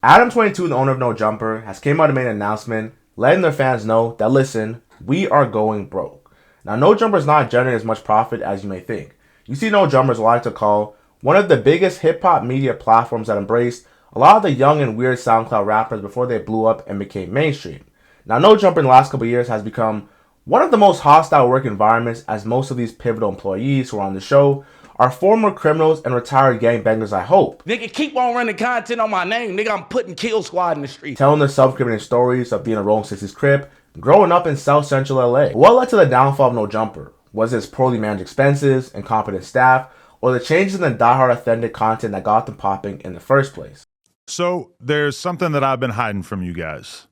Adam22, the owner of NoJumper, has came out and made an announcement letting their fans know that, listen, we are going broke. Now, NoJumper is not generating as much profit as you may think. You see NoJumper is what I like to call one of the biggest hip-hop media platforms that embraced a lot of the young and weird SoundCloud rappers before they blew up and became mainstream. Now, NoJumper in the last couple of years has become one of the most hostile work environments, as most of these pivotal employees who are on the show are former criminals and retired gangbangers, I hope. Nigga, keep on running content on my name. Nigga, I'm putting Kill Squad in the street. Telling their self-incriminating stories of being a Rolling 60s Crip, growing up in South Central LA. What led to the downfall of NoJumper? Was it its poorly managed expenses, incompetent staff, or the changes in the diehard authentic content that got them popping in the first place? So there's something that I've been hiding from you guys.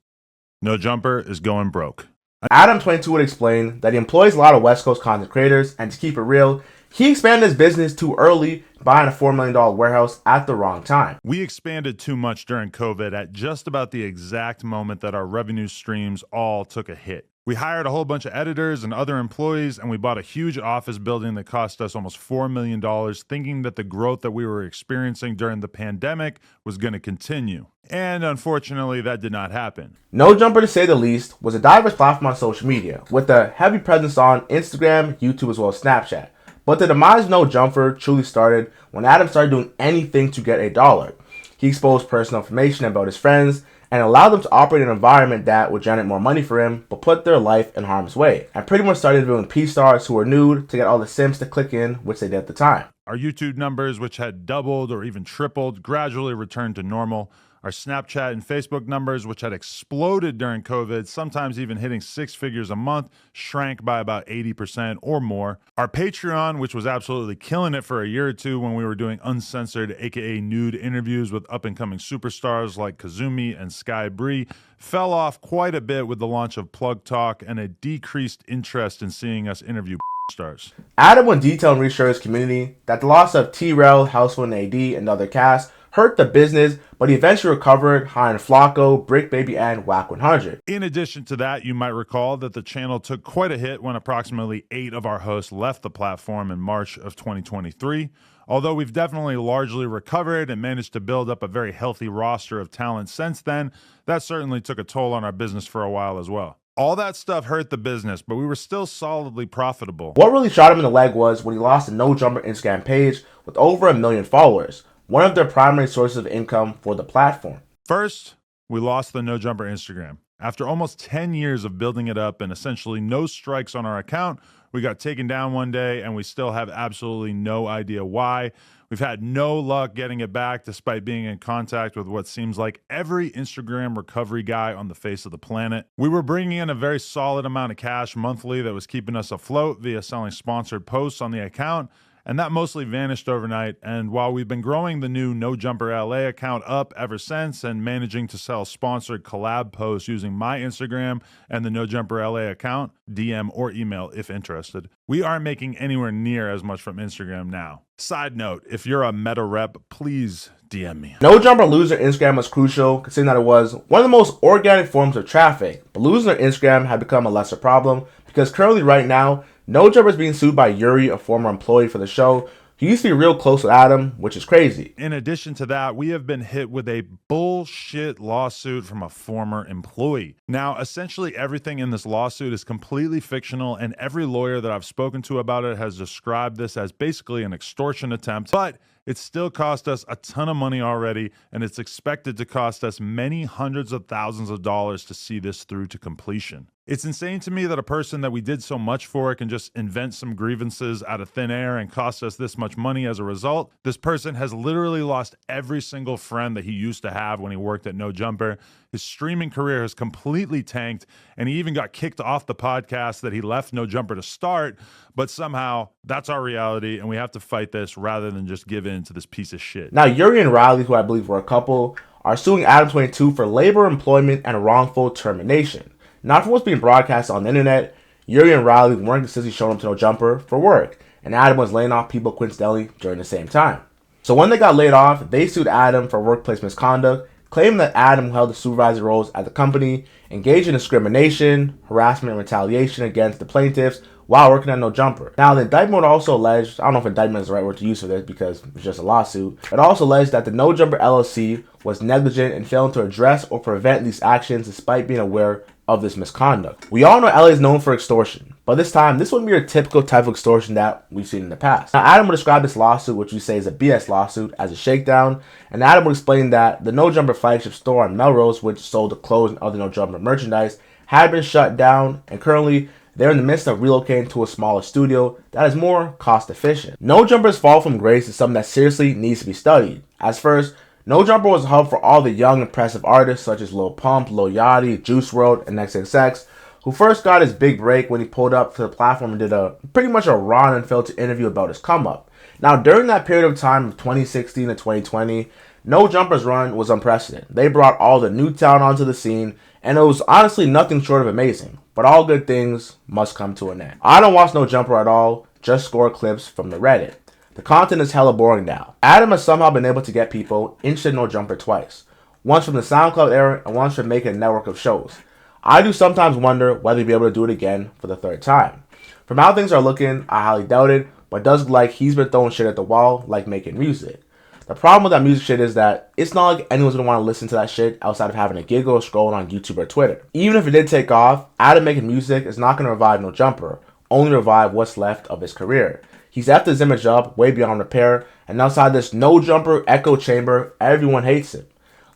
NoJumper is going broke. Adam22 would explain that he employs a lot of West Coast content creators, and to keep it real, he expanded his business too early, buying a $4 million warehouse at the wrong time. We expanded too much during COVID at just about the exact moment that our revenue streams all took a hit. We hired a whole bunch of editors and other employees, and we bought a huge office building that cost us almost $4 million, thinking that the growth that we were experiencing during the pandemic was going to continue. And unfortunately, that did not happen. NoJumper, to say the least, was a diverse platform on social media, with a heavy presence on Instagram, YouTube, as well as Snapchat. But the demise of NoJumper truly started when Adam started doing anything to get $1. He exposed personal information about his friends and allowed them to operate in an environment that would generate more money for him, but put their life in harm's way. And pretty much started interviewing P-stars who were nude to get all the simps to click in, which they did at the time. Our YouTube numbers, which had doubled or even tripled, gradually returned to normal. Our Snapchat and Facebook numbers, which had exploded during COVID, sometimes even hitting 6 figures a month, shrank by about 80% or more. Our Patreon, which was absolutely killing it for a year or two when we were doing uncensored, aka nude interviews with up-and-coming superstars like Kazumi and Sky Bree, fell off quite a bit with the launch of Plug Talk and a decreased interest in seeing us interview stars. Adam would detail and reassure his community that the loss of T-Rel, Housewind AD, and other cast hurt the business, but he eventually recovered, hiring Flacco, Brick Baby, and Whack 100. In addition to that, you might recall that the channel took quite a hit when approximately 8 of our hosts left the platform in March of 2023. Although we've definitely largely recovered and managed to build up a very healthy roster of talent since then, that certainly took a toll on our business for a while as well. All that stuff hurt the business, but we were still solidly profitable. What really shot him in the leg was when he lost the NoJumper Instagram page with over 1 million followers, one of their primary sources of income for the platform. First, we lost the NoJumper Instagram. After almost 10 years of building it up and essentially no strikes on our account, we got taken down one day and we still have absolutely no idea why. We've had no luck getting it back despite being in contact with what seems like every Instagram recovery guy on the face of the planet. We were bringing in a very solid amount of cash monthly that was keeping us afloat via selling sponsored posts on the account, and that mostly vanished overnight. And while we've been growing the new NoJumper LA account up ever since and managing to sell sponsored collab posts using my Instagram and the NoJumper LA account, DM or email if interested, we aren't making anywhere near as much from Instagram now. Side note, if you're a meta rep, please DM me. NoJumper losing their Instagram was crucial, considering that it was one of the most organic forms of traffic. But losing their Instagram had become a lesser problem, because currently right now, NoJumper is being sued by Yuri, a former employee for the show. He used to be real close with Adam, which is crazy. In addition to that, we have been hit with a bullshit lawsuit from a former employee. Now, essentially everything in this lawsuit is completely fictional, and every lawyer that I've spoken to about it has described this as basically an extortion attempt, but it still cost us a ton of money already, and it's expected to cost us many hundreds of thousands of dollars to see this through to completion. It's insane to me that a person that we did so much for can just invent some grievances out of thin air and cost us this much money as a result. This person has literally lost every single friend that he used to have when he worked at NoJumper. His streaming career has completely tanked, and he even got kicked off the podcast that he left NoJumper to start. But somehow, that's our reality, and we have to fight this rather than just give in to this piece of shit. Now, Yuri and Riley, who I believe were a couple, are suing Adam22 for labor, employment, and wrongful termination. Not for what's being broadcast on the internet. Yuri and Riley weren't consistently showing up to NoJumper for work, and Adam was laying off people coincidentally during the same time. So when they got laid off, they sued Adam for workplace misconduct, claiming that Adam, who held the supervisory roles at the company, engaged in discrimination, harassment, and retaliation against the plaintiffs while working at NoJumper. Now, the indictment also alleged, I don't know if indictment is the right word to use for this because it's just a lawsuit. It also alleged that the NoJumper LLC was negligent in failing to address or prevent these actions despite being aware of this misconduct. We all know LA is known for extortion, but this time, this wouldn't be your typical type of extortion that we've seen in the past. Now, Adam would describe this lawsuit, which we say is a BS lawsuit, as a shakedown, and Adam would explain that the NoJumper flagship store on Melrose, which sold the clothes and other NoJumper merchandise, had been shut down, and currently, they're in the midst of relocating to a smaller studio that is more cost efficient. NoJumper's fall from grace is something that seriously needs to be studied. As first, NoJumper was a hub for all the young, impressive artists such as Lil Pump, Lil Yachty, Juice WRLD, and XXX, who first got his big break when he pulled up to the platform and did pretty much a raw and unfiltered interview about his come up. Now, during that period of time of 2016 to 2020, NoJumper's run was unprecedented. They brought all the new talent onto the scene, and it was honestly nothing short of amazing. But all good things must come to an end. I don't watch NoJumper at all, just score clips from the Reddit. The content is hella boring now. Adam has somehow been able to get people interested in NoJumper twice. Once from the SoundCloud era and once from making a network of shows. I do sometimes wonder whether he'll be able to do it again for the third time. From how things are looking, I highly doubt it, but it does look like he's been throwing shit at the wall like making music. The problem with that music shit is that it's not like anyone's gonna want to listen to that shit outside of having a giggle or scrolling on YouTube or Twitter. Even if it did take off, Adam making music is not gonna revive NoJumper, only revive what's left of his career. He's effed his image up way beyond repair, and outside this NoJumper echo chamber, everyone hates him.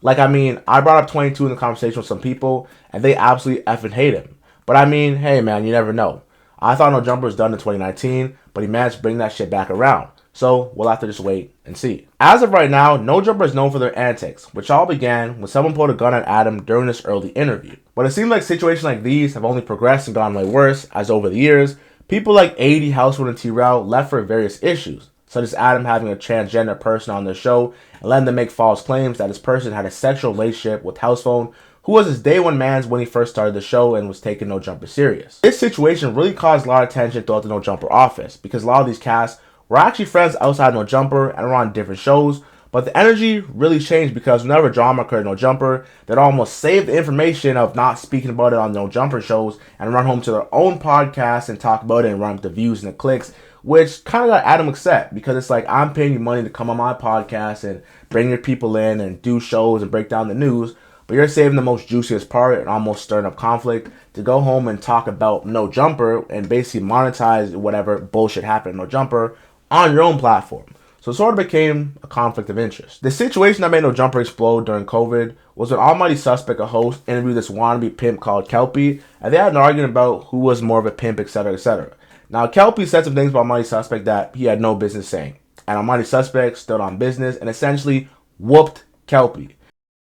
Like, I mean, I brought up 22 in the conversation with some people, and they absolutely effing hate him. But I mean, hey man, you never know. I thought NoJumper was done in 2019, but he managed to bring that shit back around. So, we'll have to just wait and see. As of right now, NoJumper is known for their antics, which all began when someone pulled a gun at Adam during this early interview. But it seems like situations like these have only progressed and gone way worse, as over the years, people like 80, Housewood, and T-Rail left for various issues, such as Adam having a transgender person on their show and letting them make false claims that this person had a sexual relationship with Housephone, who was his day one mans when he first started the show and was taking NoJumper serious. This situation really caused a lot of tension throughout the NoJumper office, because a lot of these casts were actually friends outside NoJumper and were on different shows, but the energy really changed because whenever drama occurred in NoJumper, they'd almost save the information of not speaking about it on NoJumper shows and run home to their own podcast and talk about it and run up the views and the clicks, which kind of got Adam upset because it's like, I'm paying you money to come on my podcast and bring your people in and do shows and break down the news, but you're saving the most juiciest part and almost stirring up conflict to go home and talk about NoJumper and basically monetize whatever bullshit happened in NoJumper on your own platform. So it sort of became a conflict of interest. The situation that made NoJumper explode during COVID was when Almighty Suspect, a host, interviewed this wannabe pimp called Kelpie, and they had an argument about who was more of a pimp, etc., etc. Now, Kelpie said some things about Almighty Suspect that he had no business saying, and Almighty Suspect stood on business and essentially whooped Kelpie.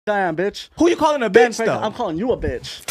Damn, bitch. Who you calling a bitch, though? I'm calling you a bitch.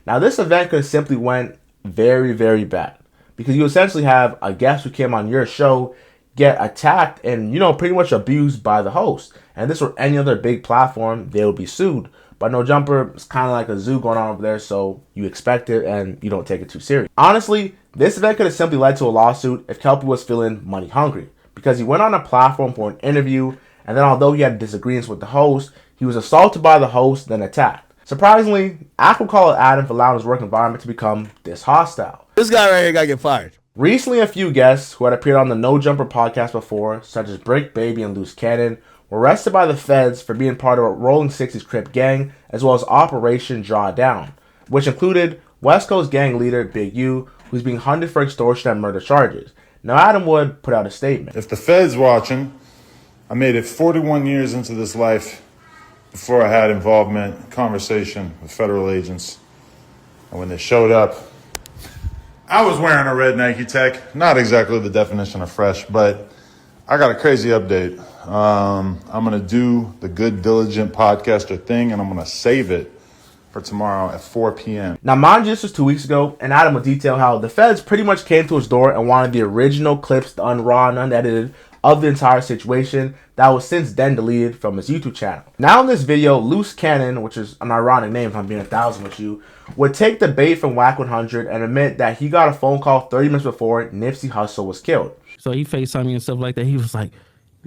Now, this event could have simply went very, very bad, because you essentially have a guest who came on your show get attacked and, pretty much abused by the host. And if this were any other big platform, they would be sued. But NoJumper is kind of like a zoo going on over there, so you expect it and you don't take it too serious. Honestly, this event could have simply led to a lawsuit if Kelpie was feeling money hungry, because he went on a platform for an interview, and then although he had disagreements with the host, he was assaulted by the host, then attacked. Surprisingly, Apple called Adam for allowing his work environment to become this hostile. This guy right here got to get fired. Recently, a few guests who had appeared on the NoJumper podcast before, such as Brick Baby and Loose Cannon, were arrested by the feds for being part of a Rolling 60s Crip gang, as well as Operation Drawdown, which included West Coast gang leader Big U, who's being hunted for extortion and murder charges. Now, Adam Wood put out a statement. If the Fed's watching, I made it 41 years into this life before I had involvement, conversation with federal agents. And when they showed up, I was wearing a red Nike Tech. Not exactly the definition of fresh, but I got a crazy update. I'm going to do the Good Diligent podcaster thing, and I'm going to save it for tomorrow at 4 p.m. Now, mind you, this was 2 weeks ago, and Adam will detail how the feds pretty much came to his door and wanted the original clips, the unraw and unedited, of the entire situation that was since then deleted from his YouTube channel. Now in this video, Loose Cannon, which is an ironic name if I'm being 1,000 with you, would take the bait from Whack 100 and admit that he got a phone call 30 minutes before Nipsey Hussle was killed. So he FaceTimed me and stuff like that. He was like,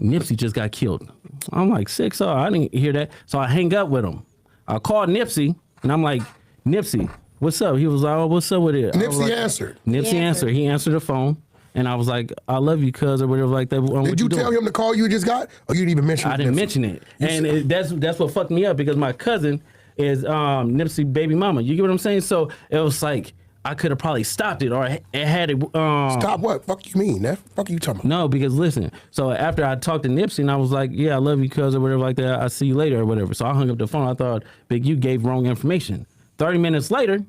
Nipsey just got killed. I'm like, sick, so I didn't hear that. So I hang up with him. I called Nipsey and I'm like, Nipsey, what's up? He was like, oh, what's up with it? I was Nipsey like, answered. Nipsey answered. He answered the phone. And I was like, I love you, cuz, or whatever like that. Did you tell him the call you just got? Or you didn't even mention it? I didn't mention it. And that's what fucked me up because my cousin is Nipsey baby mama. You get what I'm saying? So it was like, I could have probably stopped it or it had it. Stop what? Fuck you mean? That fuck you talking about? No, because listen. So after I talked to Nipsey and I was like, yeah, I love you, cuz, or whatever like that. I'll see you later or whatever. So I hung up the phone. I thought, Big, you gave wrong information. 30 minutes later,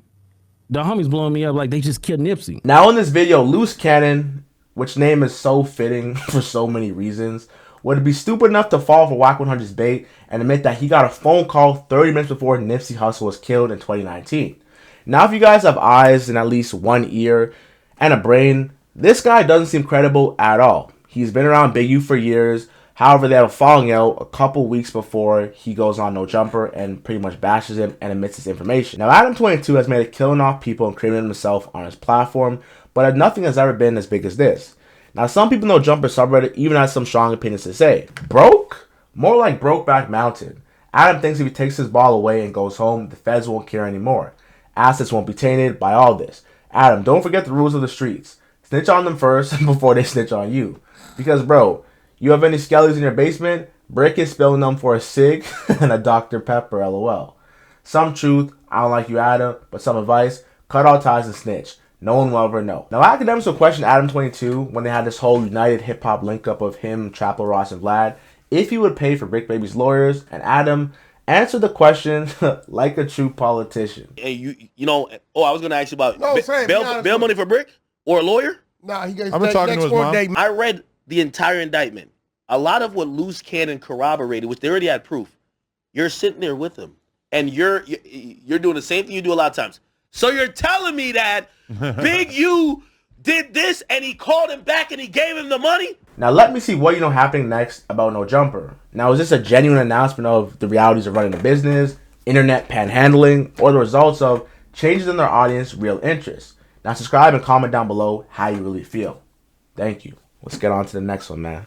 the homies blowing me up like they just killed Nipsey. Now in this video, Loose Cannon, which name is so fitting for so many reasons, would be stupid enough to fall for Wack 100's bait and admit that he got a phone call 30 minutes before Nipsey Hussle was killed in 2019. Now, if you guys have eyes and at least one ear and a brain, this guy doesn't seem credible at all. He's been around Big U for years. However, they have a falling out a couple weeks before he goes on NoJumper and pretty much bashes him and admits this information. Now, Adam22 has made a killing off people and criminating himself on his platform, but nothing has ever been as big as this. Now, some people know Jumper subreddit even has some strong opinions to say. Broke? More like Brokeback Mountain. Adam thinks if he takes his ball away and goes home, the feds won't care anymore. Assets won't be tainted by all this. Adam, don't forget the rules of the streets. Snitch on them first before they snitch on you. Because, bro, you have any skellies in your basement? Brick is spilling them for a cig and a Dr. Pepper, lol. Some truth, I don't like you, Adam, but some advice, cut all ties and snitch. No one will ever know. Now, academics will question Adam22 when they had this whole United Hip Hop link up of him, Trapper, Ross, and Vlad, if he would pay for Brick Baby's lawyers, and Adam answered the question like a true politician. And you know, I was gonna ask you about bail money for Brick or a lawyer. Nah, he got. I've been talking to his mom. I read the entire indictment. A lot of what Loose Cannon corroborated, which they already had proof. You're sitting there with him, and you're doing the same thing you do a lot of times. So you're telling me that Big U did this and he called him back and he gave him the money? Now let me see what you know happening next about NoJumper. Now, is this a genuine announcement of the realities of running a business, internet panhandling, or the results of changes in their audience real interest? Now subscribe and comment down below how you really feel. Thank you. Let's get on to the next one, man.